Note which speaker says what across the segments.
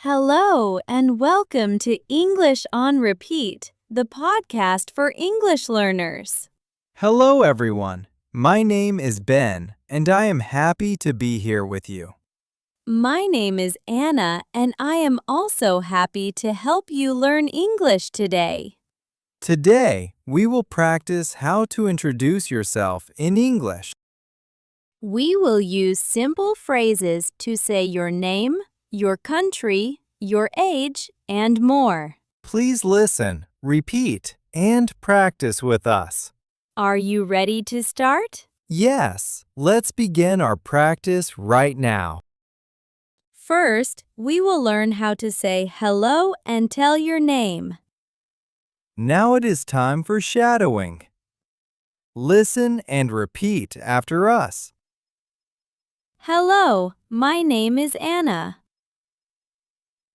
Speaker 1: Hello and welcome to English on Repeat, the podcast for English learners.
Speaker 2: Hello, everyone. My name is Ben, and I am happy to be here with you.
Speaker 1: My name is Anna, and I am also happy to help you learn English today.
Speaker 2: Today, we will practice how to introduce yourself in English.
Speaker 1: We will use simple phrases to say your name, your country, your age, and more.
Speaker 2: Please listen, repeat, and practice with us.
Speaker 1: Are you ready to start?
Speaker 2: Yes, let's begin our practice right now.
Speaker 1: First, we will learn how to say hello and tell your name.
Speaker 2: Now it is time for shadowing. Listen and repeat after us.
Speaker 1: Hello, my name is Anna.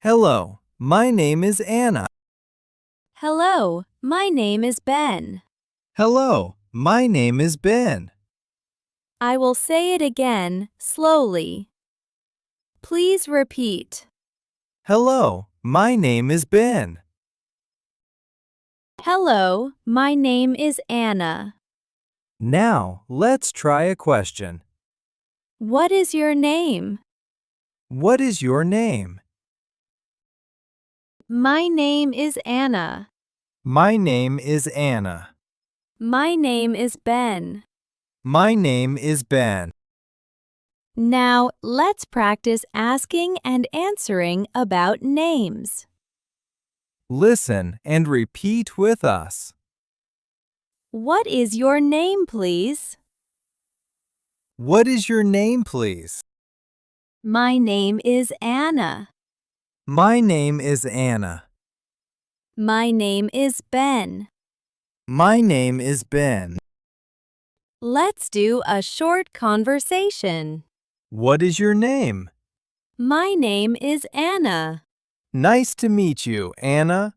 Speaker 2: Hello, my name is Anna.
Speaker 1: Hello, my name is Ben.
Speaker 2: Hello, my name is Ben.
Speaker 1: I will say it again, slowly. Please repeat.
Speaker 2: Hello, my name is Ben.
Speaker 1: Hello, my name is Anna.
Speaker 2: Now, let's try a question.
Speaker 1: What is your name?
Speaker 2: What is your name?
Speaker 1: My name is Anna.
Speaker 2: My name is Anna.
Speaker 1: My name is Ben.
Speaker 2: My name is Ben.
Speaker 1: Now, let's practice asking and answering about names.
Speaker 2: Listen and repeat with us.
Speaker 1: What is your name, please?
Speaker 2: What is your name, please?
Speaker 1: My name is Anna.
Speaker 2: My name is Anna.
Speaker 1: My name is Ben.
Speaker 2: My name is Ben.
Speaker 1: Let's do a short conversation.
Speaker 2: What is your name?
Speaker 1: My name is Anna.
Speaker 2: Nice to meet you, Anna.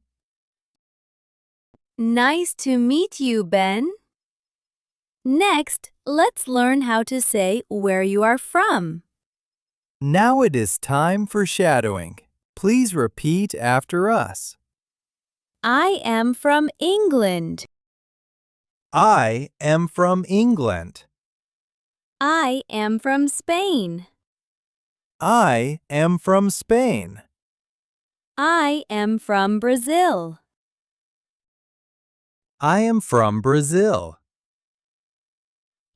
Speaker 1: Nice to meet you, Ben. Next, let's learn how to say where you are from.
Speaker 2: Now it is time for shadowing. Please repeat after us.
Speaker 1: I am from England.
Speaker 2: I am from England.
Speaker 1: I am from Spain.
Speaker 2: I am from Spain.
Speaker 1: I am from Brazil.
Speaker 2: I am from Brazil.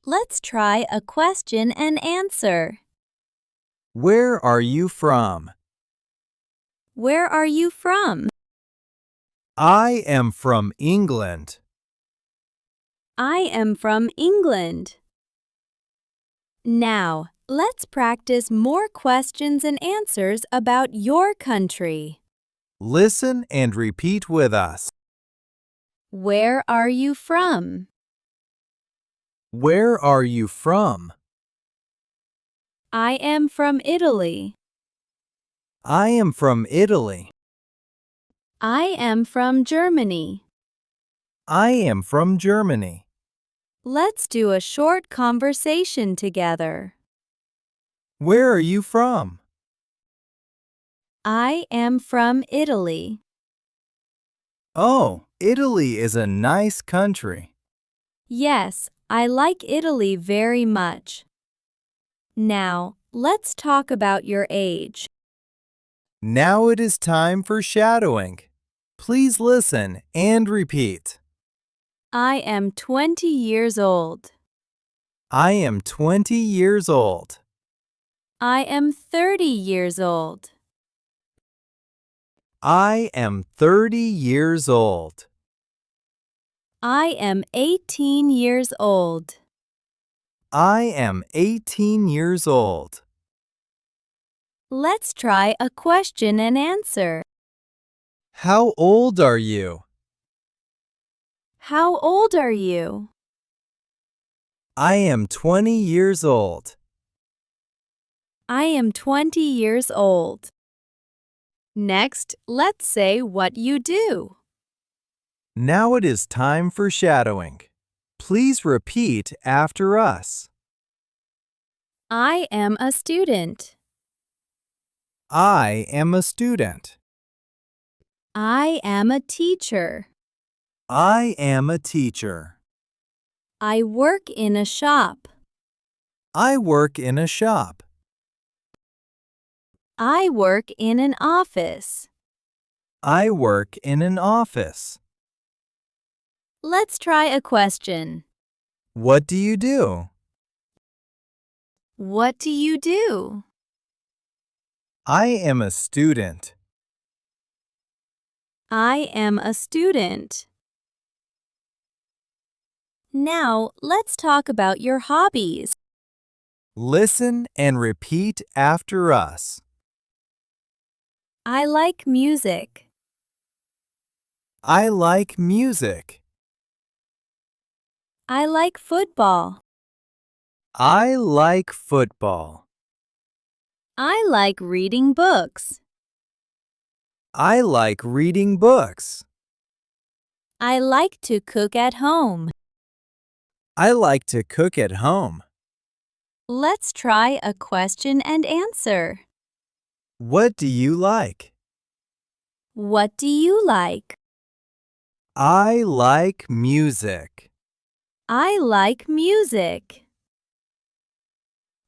Speaker 1: Let's try a question and answer.
Speaker 2: Where are you from?
Speaker 1: Where are you from?
Speaker 2: I am from England.
Speaker 1: I am from England. Now, let's practice more questions and answers about your country.
Speaker 2: Listen and repeat with us.
Speaker 1: Where are you from?
Speaker 2: Where are you from?
Speaker 1: I am from Italy.
Speaker 2: I am from Italy.
Speaker 1: I am from Germany.
Speaker 2: I am from Germany.
Speaker 1: Let's do a short conversation together.
Speaker 2: Where are you from?
Speaker 1: I am from Italy.
Speaker 2: Oh, Italy is a nice country.
Speaker 1: Yes, I like Italy very much. Now, let's talk about your age.
Speaker 2: Now it is time for shadowing. Please listen and repeat.
Speaker 1: I am 20 years old.
Speaker 2: I am 20 years old.
Speaker 1: I am 30 years old.
Speaker 2: I am 30 years old.
Speaker 1: I am 18 years old.
Speaker 2: I am 18 years old.
Speaker 1: Let's try a question and answer.
Speaker 2: How old are you?
Speaker 1: How old are you?
Speaker 2: I am 20 years old.
Speaker 1: I am 20 years old. Next, let's say what you do.
Speaker 2: Now it is time for shadowing. Please repeat after us.
Speaker 1: I am a student.
Speaker 2: I am a student.
Speaker 1: I am a teacher.
Speaker 2: I am a teacher.
Speaker 1: I work in a shop.
Speaker 2: I work in a shop.
Speaker 1: I work in an office.
Speaker 2: I work in an office.
Speaker 1: Let's try a question.
Speaker 2: What do you do?
Speaker 1: What do you do?
Speaker 2: I am a student.
Speaker 1: I am a student. Now, let's talk about your hobbies.
Speaker 2: Listen and repeat after us.
Speaker 1: I like music.
Speaker 2: I like music.
Speaker 1: I like football.
Speaker 2: I like football.
Speaker 1: I like reading books.
Speaker 2: I like reading books.
Speaker 1: I like to cook at home.
Speaker 2: I like to cook at home.
Speaker 1: Let's try a question and answer.
Speaker 2: What do you like?
Speaker 1: What do you like?
Speaker 2: I like music.
Speaker 1: I like music.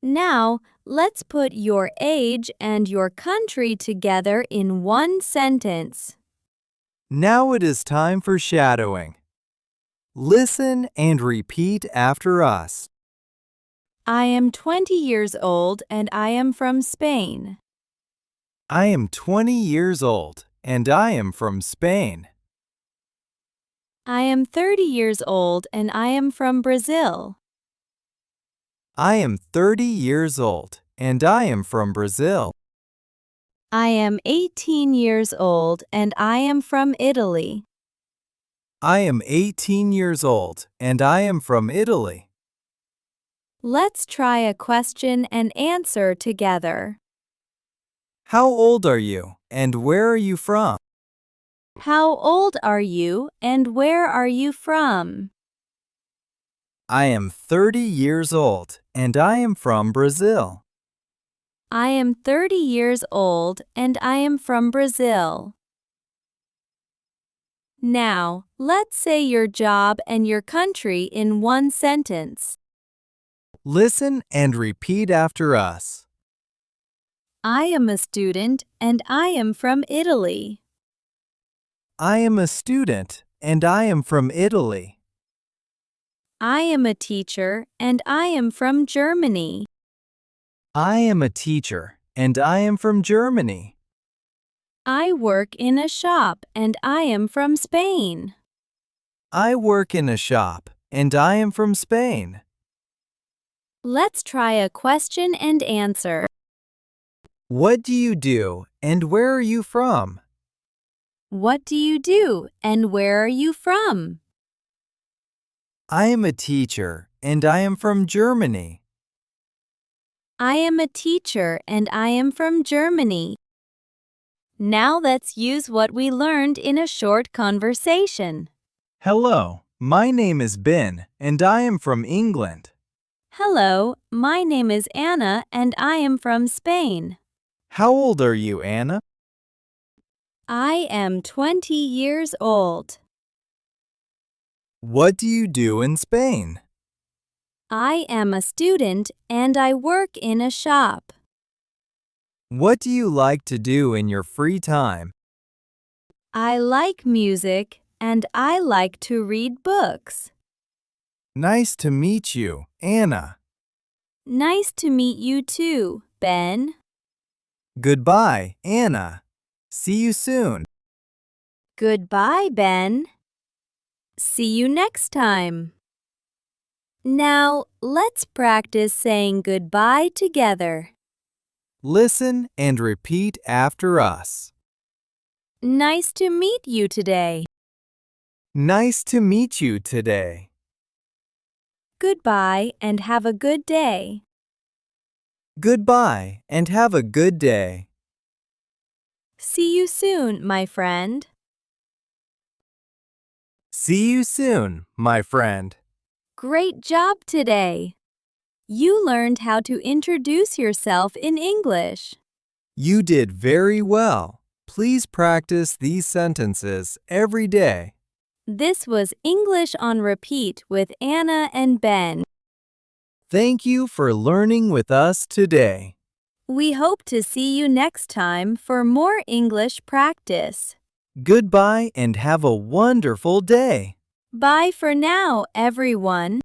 Speaker 1: Now, let's put your age and your country together in one sentence.
Speaker 2: Now it is time for shadowing. Listen and repeat after us.
Speaker 1: I am 20 years old and I am from Spain.
Speaker 2: I am 20 years old and I am from Spain.
Speaker 1: I am 30 years old and I am from Brazil.
Speaker 2: I am 30 years old and I am from Brazil.
Speaker 1: I am 18 years old and I am from Italy.
Speaker 2: I am 18 years old and I am from Italy.
Speaker 1: Let's try a question and answer together.
Speaker 2: How old are you and where are you from?
Speaker 1: How old are you and where are you from?
Speaker 2: I am 30 years old and I am from Brazil.
Speaker 1: I am 30 years old and I am from Brazil. Now, let's say your job and your country in one sentence.
Speaker 2: Listen and repeat after us.
Speaker 1: I am a student and I am from Italy.
Speaker 2: I am a student and I am from Italy.
Speaker 1: I am a teacher and I am from Germany.
Speaker 2: I am a teacher and I am from Germany.
Speaker 1: I work in a shop and I am from Spain.
Speaker 2: I work in a shop and I am from Spain.
Speaker 1: Let's try a question and answer.
Speaker 2: What do you do and where are you from?
Speaker 1: What do you do and where are you from?
Speaker 2: I am a teacher and I am from Germany.
Speaker 1: I am a teacher and I am from Germany. Now let's use what we learned in a short conversation.
Speaker 2: Hello, my name is Ben and I am from England.
Speaker 1: Hello, my name is Anna and I am from Spain.
Speaker 2: How old are you, Anna?
Speaker 1: I am 20 years old.
Speaker 2: What do you do in Spain?
Speaker 1: I am a student and I work in a shop.
Speaker 2: What do you like to do in your free time?
Speaker 1: I like music and I like to read books.
Speaker 2: Nice to meet you, Anna.
Speaker 1: Nice to meet you too, Ben.
Speaker 2: Goodbye, Anna. See you soon.
Speaker 1: Goodbye, Ben. See you next time. Now, let's practice saying goodbye together.
Speaker 2: Listen and repeat after us.
Speaker 1: Nice to meet you today.
Speaker 2: Nice to meet you today.
Speaker 1: Goodbye and have a good day.
Speaker 2: Goodbye and have a good day.
Speaker 1: See you soon, my friend.
Speaker 2: See you soon, my friend.
Speaker 1: Great job today. You learned how to introduce yourself in English.
Speaker 2: You did very well. Please practice these sentences every day.
Speaker 1: This was English on Repeat with Anna and Ben.
Speaker 2: Thank you for learning with us today.
Speaker 1: We hope to see you next time for more English practice.
Speaker 2: Goodbye and have a wonderful day.
Speaker 1: Bye for now, everyone.